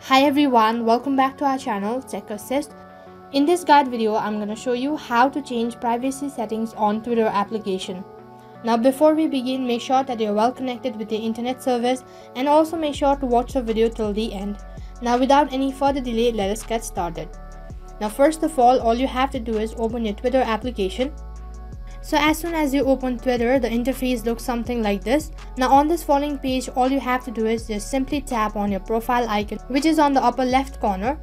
Hi everyone, welcome back to our channel Tech Assist. In this guide video, I'm going to show you how to change privacy settings on Twitter application. Now before we begin, make sure that you're well connected with the internet service and also make sure to watch the video till the end. Now without any further delay, let us get started. Now first of all you have to do is open your Twitter application. So as soon as you open Twitter, the interface looks something like this. Now on this following page, all you have to do is just simply tap on your profile icon, which is on the upper left corner.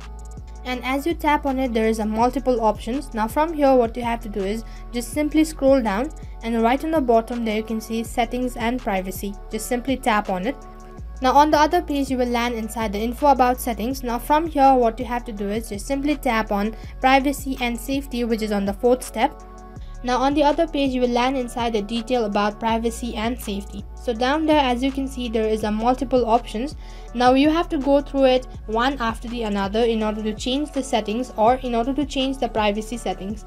And as you tap on it, there is a multiple options. Now from here, what you have to do is just simply scroll down, and right on the bottom there you can see settings and privacy. Just simply tap on it. Now on the other page, you will land inside the info about settings. Now from here, what you have to do is just simply tap on privacy and safety, which is on the fourth step. Now on the other page, you will land inside the detail about privacy and safety. So down there, as you can see, there is a multiple options. Now you have to go through it one after the another in order to change the settings or in order to change the privacy settings.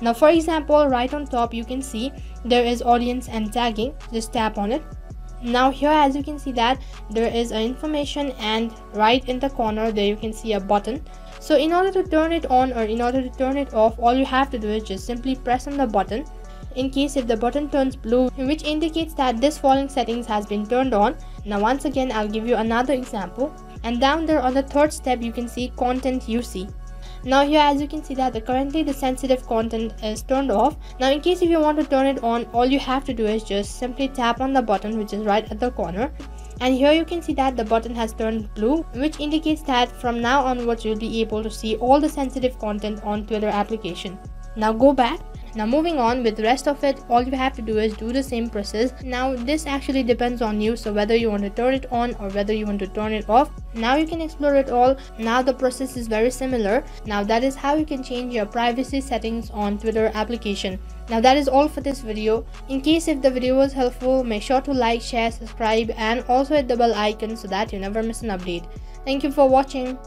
Now for example, right on top you can see there is audience and tagging. Just tap on it. Now here, as you can see that there is an information, and right in the corner there you can see a button. So in order to turn it on or in order to turn it off, all you have to do is just simply press on the button. In case if the button turns blue, which indicates that this following settings has been turned on. Now once again, I'll give you another example. And down there on the third step, you can see content UC. Now here, as you can see that currently the sensitive content is turned off. Now in case if you want to turn it on, all you have to do is just simply tap on the button, which is right at the corner. And here you can see that the button has turned blue, which indicates that from now onwards you'll be able to see all the sensitive content on Twitter application. Now go back. Now moving on with the rest of it, all you have to do is do the same process. Now this actually depends on you, so whether you want to turn it on or whether you want to turn it off. Now you can explore it all. Now the process is very similar. Now that is how you can change your privacy settings on Twitter application. Now that is all for this video. In case if the video was helpful, make sure to like, share, subscribe and also hit the bell icon so that you never miss an update. Thank you for watching.